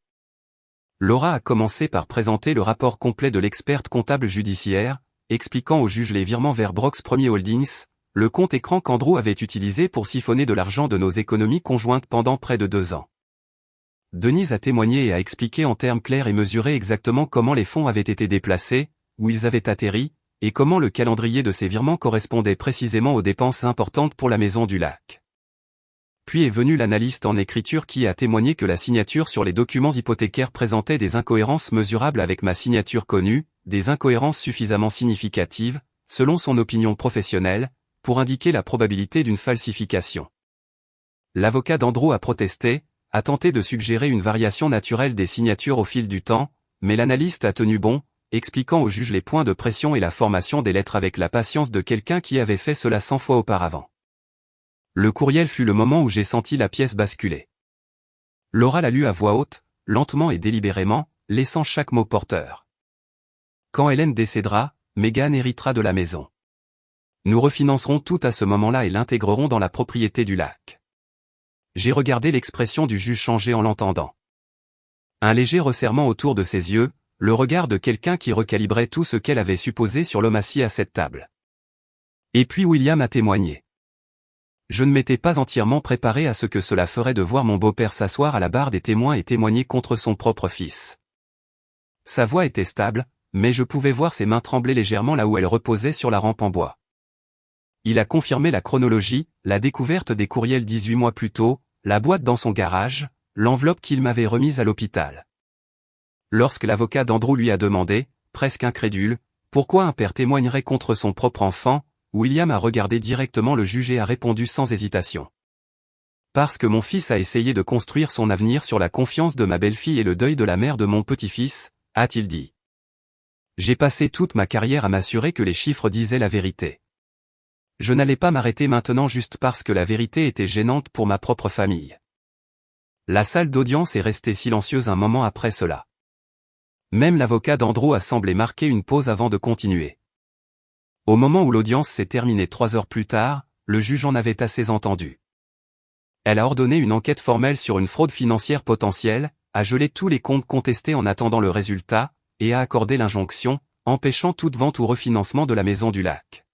Speaker 1: Laura a commencé par présenter le rapport complet de l'experte comptable judiciaire, expliquant au juge les virements vers Brox Premier Holdings, le compte écran qu'Andrew avait utilisé pour siphonner de l'argent de nos économies conjointes pendant près de 2 ans. Denise a témoigné et a expliqué en termes clairs et mesurés exactement comment les fonds avaient été déplacés, où ils avaient atterri, et comment le calendrier de ces virements correspondait précisément aux dépenses importantes pour la Maison du Lac. Puis est venu l'analyste en écriture qui a témoigné que la signature sur les documents hypothécaires présentait des incohérences mesurables avec ma signature connue, des incohérences suffisamment significatives, selon son opinion professionnelle, pour indiquer la probabilité d'une falsification. L'avocat d'Andrew a protesté, a tenté de suggérer une variation naturelle des signatures au fil du temps, mais l'analyste a tenu bon, expliquant au juge les points de pression et la formation des lettres avec la patience de quelqu'un qui avait fait cela 100 fois auparavant. Le courriel fut le moment où j'ai senti la pièce basculer. Laura l'a lu à voix haute, lentement et délibérément, laissant chaque mot porteur. Quand Hélène décédera, Megan héritera de la maison. Nous refinancerons tout à ce moment-là et l'intégrerons dans la propriété du lac. J'ai regardé l'expression du juge changer en l'entendant. Un léger resserrement autour de ses yeux, le regard de quelqu'un qui recalibrait tout ce qu'elle avait supposé sur l'homme assis à cette table. Et puis William a témoigné. Je ne m'étais pas entièrement préparé à ce que cela ferait de voir mon beau-père s'asseoir à la barre des témoins et témoigner contre son propre fils. Sa voix était stable, mais je pouvais voir ses mains trembler légèrement là où elles reposaient sur la rampe en bois. Il a confirmé la chronologie, la découverte des courriels 18 mois plus tôt, la boîte dans son garage, l'enveloppe qu'il m'avait remise à l'hôpital. Lorsque l'avocat d'Andrew lui a demandé, presque incrédule, pourquoi un père témoignerait contre son propre enfant, William a regardé directement le juge et a répondu sans hésitation. Parce que mon fils a essayé de construire son avenir sur la confiance de ma belle-fille et le deuil de la mère de mon petit-fils, a-t-il dit. J'ai passé toute ma carrière à m'assurer que les chiffres disaient la vérité. Je n'allais pas m'arrêter maintenant juste parce que la vérité était gênante pour ma propre famille. La salle d'audience est restée silencieuse un moment après cela. Même l'avocat d'Andrew a semblé marquer une pause avant de continuer. Au moment où l'audience s'est terminée 3 heures plus tard, le juge en avait assez entendu. Elle a ordonné une enquête formelle sur une fraude financière potentielle, a gelé tous les comptes contestés en attendant le résultat, et a accordé l'injonction, empêchant toute vente ou refinancement de la Maison du Lac.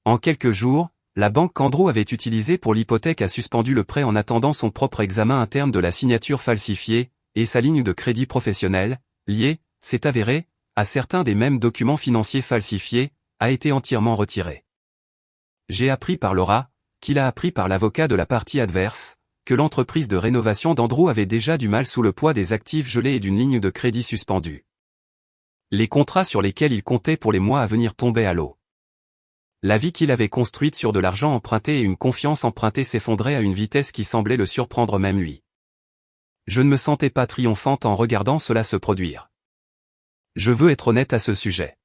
Speaker 1: En quelques jours, la banque qu'Andrew avait utilisée pour l'hypothèque a suspendu le prêt en attendant son propre examen interne de la signature falsifiée, et sa ligne de crédit professionnel, liée, s'est avérée, à certains des mêmes documents financiers falsifiés, a été entièrement retirée. J'ai appris par Laura, qu'il a appris par l'avocat de la partie adverse, que l'entreprise de rénovation d'Andrew avait déjà du mal sous le poids des actifs gelés et d'une ligne de crédit suspendue. Les contrats sur lesquels il comptait pour les mois à venir tombaient à l'eau. La vie qu'il avait construite sur de l'argent emprunté et une confiance empruntée s'effondrait à une vitesse qui semblait le surprendre même lui. Je ne me sentais pas triomphante en regardant cela se produire. Je veux être honnête à ce sujet.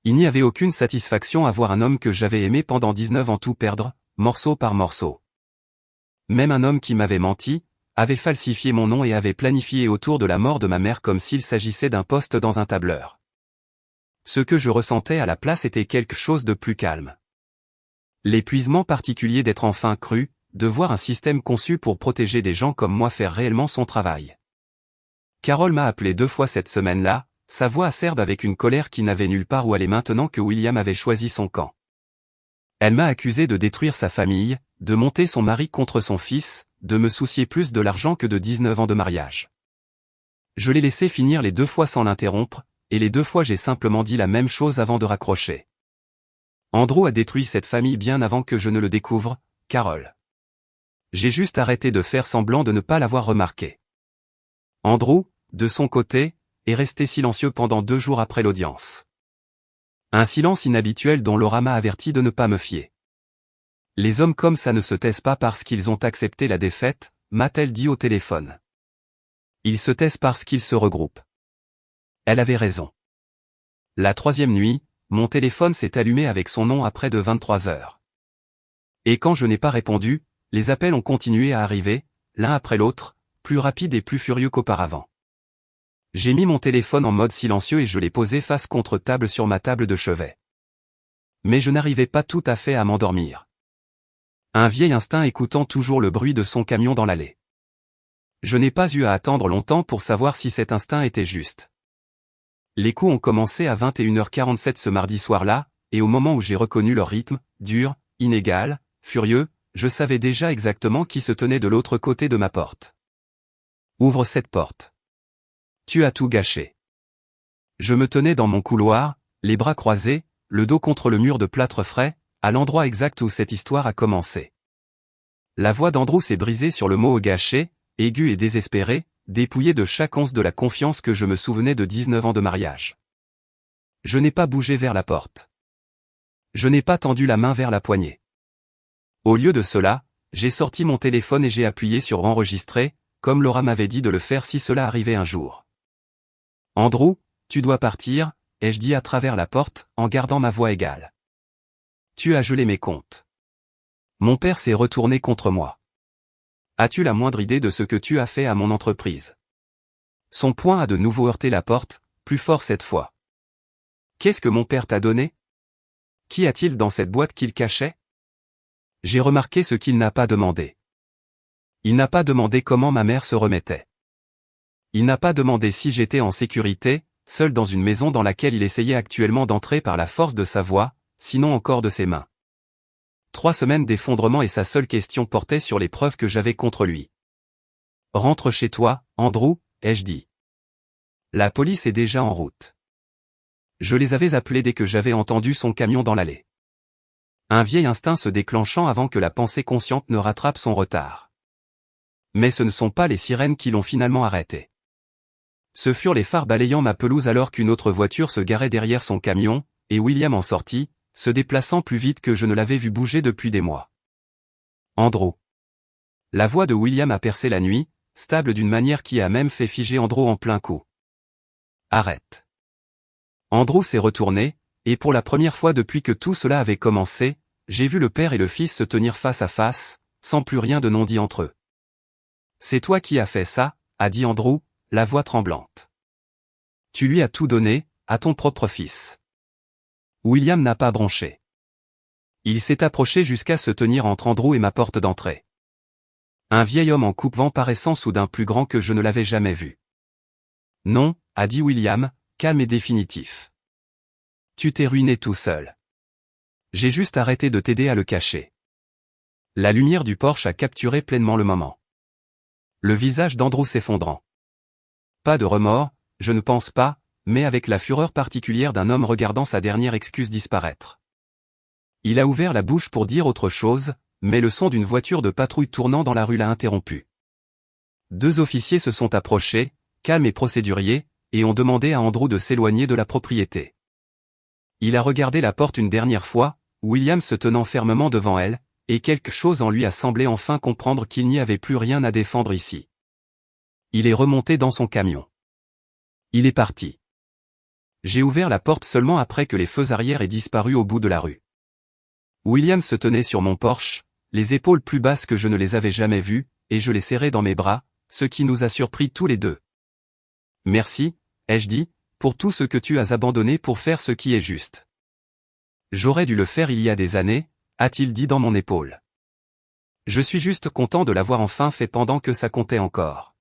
Speaker 1: Il n'y avait aucune satisfaction à voir un homme que j'avais aimé pendant 19 ans tout perdre, morceau par morceau. Même un homme qui m'avait menti, avait falsifié mon nom et avait planifié autour de la mort de ma mère comme s'il s'agissait d'un poste dans un tableur. Ce que je ressentais à la place était quelque chose de plus calme. L'épuisement particulier d'être enfin cru, de voir un système conçu pour protéger des gens comme moi faire réellement son travail. Carole m'a appelé 2 fois cette semaine-là, sa voix acerbe avec une colère qui n'avait nulle part où aller maintenant que William avait choisi son camp. Elle m'a accusé de détruire sa famille, de monter son mari contre son fils, de me soucier plus de l'argent que de 19 ans de mariage. Je l'ai laissé finir les 2 fois sans l'interrompre, et les 2 fois j'ai simplement dit la même chose avant de raccrocher. Andrew a détruit cette famille bien avant que je ne le découvre, Carole. J'ai juste arrêté de faire semblant de ne pas l'avoir remarqué. Andrew, de son côté, est resté silencieux pendant 2 jours après l'audience. Un silence inhabituel dont Laura m'a averti de ne pas me fier. Les hommes comme ça ne se taisent pas parce qu'ils ont accepté la défaite, m'a-t-elle dit au téléphone. Ils se taisent parce qu'ils se regroupent. Elle avait raison. La 3e nuit, mon téléphone s'est allumé avec son nom à près de 23 heures. Et quand je n'ai pas répondu, les appels ont continué à arriver, l'un après l'autre, plus rapides et plus furieux qu'auparavant. J'ai mis mon téléphone en mode silencieux et je l'ai posé face contre table sur ma table de chevet. Mais je n'arrivais pas tout à fait à m'endormir. Un vieil instinct écoutant toujours le bruit de son camion dans l'allée. Je n'ai pas eu à attendre longtemps pour savoir si cet instinct était juste. Les coups ont commencé à 21h47 ce mardi soir-là, et au moment où j'ai reconnu leur rythme, dur, inégal, furieux, je savais déjà exactement qui se tenait de l'autre côté de ma porte. Ouvre cette porte. Tu as tout gâché. Je me tenais dans mon couloir, les bras croisés, le dos contre le mur de plâtre frais, à l'endroit exact où cette histoire a commencé. La voix d'Andrew s'est brisée sur le mot gâché, aiguë et désespérée, dépouillée de chaque once de la confiance que je me souvenais de 19 ans de mariage. Je n'ai pas bougé vers la porte. Je n'ai pas tendu la main vers la poignée. Au lieu de cela, j'ai sorti mon téléphone et j'ai appuyé sur enregistrer, comme Laura m'avait dit de le faire si cela arrivait un jour. Andrew, tu dois partir, ai-je dit à travers la porte, en gardant ma voix égale. Tu as gelé mes comptes. Mon père s'est retourné contre moi. As-tu la moindre idée de ce que tu as fait à mon entreprise? Son poing a de nouveau heurté la porte, plus fort cette fois. Qu'est-ce que mon père t'a donné? Qu'y a-t-il dans cette boîte qu'il cachait? J'ai remarqué ce qu'il n'a pas demandé. Il n'a pas demandé comment ma mère se remettait. Il n'a pas demandé si j'étais en sécurité, seul dans une maison dans laquelle il essayait actuellement d'entrer par la force de sa voix, sinon encore de ses mains. 3 semaines d'effondrement et sa seule question portait sur les preuves que j'avais contre lui. Rentre chez toi, Andrew, ai-je dit. La police est déjà en route. Je les avais appelés dès que j'avais entendu son camion dans l'allée. Un vieil instinct se déclenchant avant que la pensée consciente ne rattrape son retard. Mais ce ne sont pas les sirènes qui l'ont finalement arrêté. Ce furent les phares balayant ma pelouse alors qu'une autre voiture se garait derrière son camion, et William en sortit, se déplaçant plus vite que je ne l'avais vu bouger depuis des mois. Andrew. La voix de William a percé la nuit, stable d'une manière qui a même fait figer Andrew en plein coup. Arrête. Andrew s'est retourné, et pour la première fois depuis que tout cela avait commencé, j'ai vu le père et le fils se tenir face à face, sans plus rien de non dit entre eux. C'est toi qui as fait ça, a dit Andrew, la voix tremblante. Tu lui as tout donné, à ton propre fils. William n'a pas bronché. Il s'est approché jusqu'à se tenir entre Andrew et ma porte d'entrée. Un vieil homme en coupe-vent paraissant soudain plus grand que je ne l'avais jamais vu. Non, a dit William, calme et définitif. Tu t'es ruiné tout seul. J'ai juste arrêté de t'aider à le cacher. La lumière du Porsche a capturé pleinement le moment. Le visage d'Andrew s'effondrant. Pas de remords, je ne pense pas, mais avec la fureur particulière d'un homme regardant sa dernière excuse disparaître. Il a ouvert la bouche pour dire autre chose, mais le son d'une voiture de patrouille tournant dans la rue l'a interrompu. 2 officiers se sont approchés, calmes et procéduriers, et ont demandé à Andrew de s'éloigner de la propriété. Il a regardé la porte une dernière fois, William se tenant fermement devant elle, et quelque chose en lui a semblé enfin comprendre qu'il n'y avait plus rien à défendre ici. Il est remonté dans son camion. Il est parti. J'ai ouvert la porte seulement après que les feux arrière aient disparu au bout de la rue. William se tenait sur mon Porsche, les épaules plus basses que je ne les avais jamais vues, et je l'ai serré dans mes bras, ce qui nous a surpris tous les deux. Merci, ai-je dit, pour tout ce que tu as abandonné pour faire ce qui est juste. J'aurais dû le faire il y a des années, a-t-il dit dans mon épaule. Je suis juste content de l'avoir enfin fait pendant que ça comptait encore.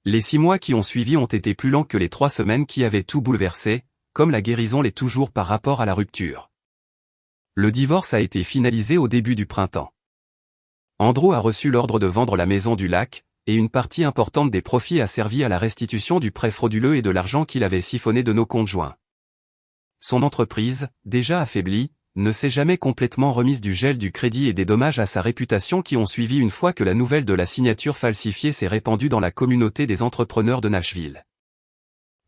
Speaker 1: Les 6 mois qui ont suivi ont été plus lents que les 3 semaines qui avaient tout bouleversé, comme la guérison l'est toujours par rapport à la rupture. Le divorce a été finalisé au début du printemps. Andrew a reçu l'ordre de vendre la maison du lac, et une partie importante des profits a servi à la restitution du prêt frauduleux et de l'argent qu'il avait siphonné de nos comptes joints. Son entreprise, déjà affaiblie, ne s'est jamais complètement remise du gel du crédit et des dommages à sa réputation qui ont suivi une fois que la nouvelle de la signature falsifiée s'est répandue dans la communauté des entrepreneurs de Nashville.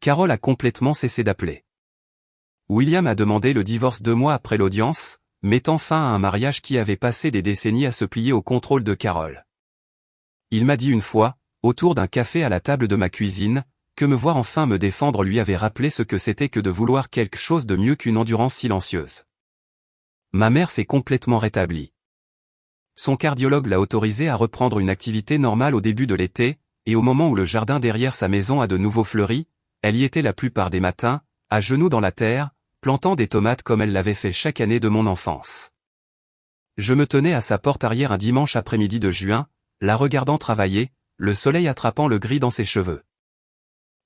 Speaker 1: Carol a complètement cessé d'appeler. William a demandé le divorce 2 mois après l'audience, mettant fin à un mariage qui avait passé des décennies à se plier au contrôle de Carol. Il m'a dit une fois, autour d'un café à la table de ma cuisine, que me voir enfin me défendre lui avait rappelé ce que c'était que de vouloir quelque chose de mieux qu'une endurance silencieuse. Ma mère s'est complètement rétablie. Son cardiologue l'a autorisée à reprendre une activité normale au début de l'été, et au moment où le jardin derrière sa maison a de nouveau fleuri, elle y était la plupart des matins, à genoux dans la terre, plantant des tomates comme elle l'avait fait chaque année de mon enfance. Je me tenais à sa porte arrière un dimanche après-midi de juin, la regardant travailler, le soleil attrapant le gris dans ses cheveux.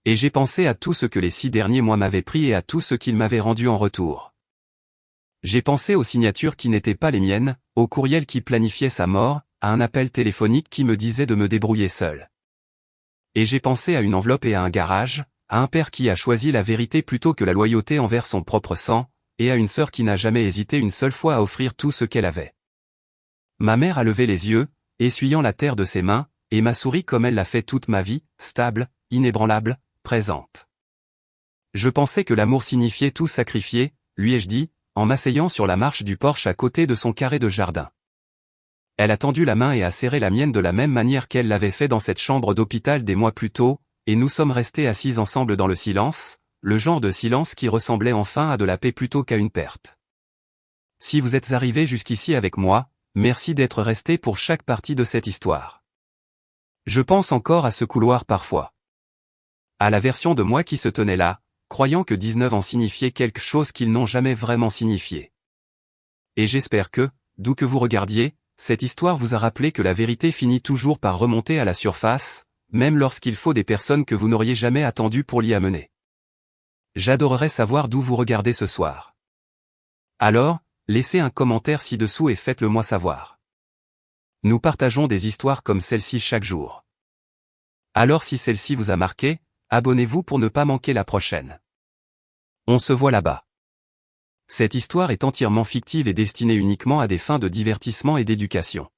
Speaker 1: Et j'ai pensé à tout ce que les 6 derniers mois m'avaient pris et à tout ce qu'il m'avait rendu en retour. J'ai pensé aux signatures qui n'étaient pas les miennes, au courriel qui planifiait sa mort, à un appel téléphonique qui me disait de me débrouiller seul. Et j'ai pensé à une enveloppe et à un garage, à un père qui a choisi la vérité plutôt que la loyauté envers son propre sang, et à une sœur qui n'a jamais hésité une seule fois à offrir tout ce qu'elle avait. Ma mère a levé les yeux, essuyant la terre de ses mains, et m'a souri comme elle l'a fait toute ma vie, stable, inébranlable, présente. Je pensais que l'amour signifiait tout sacrifier, lui ai-je dit, en m'asseyant sur la marche du porche à côté de son carré de jardin. Elle a tendu la main et a serré la mienne de la même manière qu'elle l'avait fait dans cette chambre d'hôpital des mois plus tôt, et nous sommes restés assis ensemble dans le silence, le genre de silence qui ressemblait enfin à de la paix plutôt qu'à une perte. Si vous êtes arrivés jusqu'ici avec moi, merci d'être restés pour chaque partie de cette histoire. Je pense encore à ce couloir parfois. À la version de moi qui se tenait là, croyant que 19 ans signifiait quelque chose qu'ils n'ont jamais vraiment signifié. Et j'espère que, d'où que vous regardiez, cette histoire vous a rappelé que la vérité finit toujours par remonter à la surface, même lorsqu'il faut des personnes que vous n'auriez jamais attendues pour l'y amener. J'adorerais savoir d'où vous regardez ce soir. Alors, Laissez un commentaire ci-dessous et faites-le moi savoir. Nous partageons des histoires comme celle-ci chaque jour. Alors si celle-ci vous a marqué, abonnez-vous pour ne pas manquer la prochaine. On se voit là-bas. Cette histoire est entièrement fictive et destinée uniquement à des fins de divertissement et d'éducation.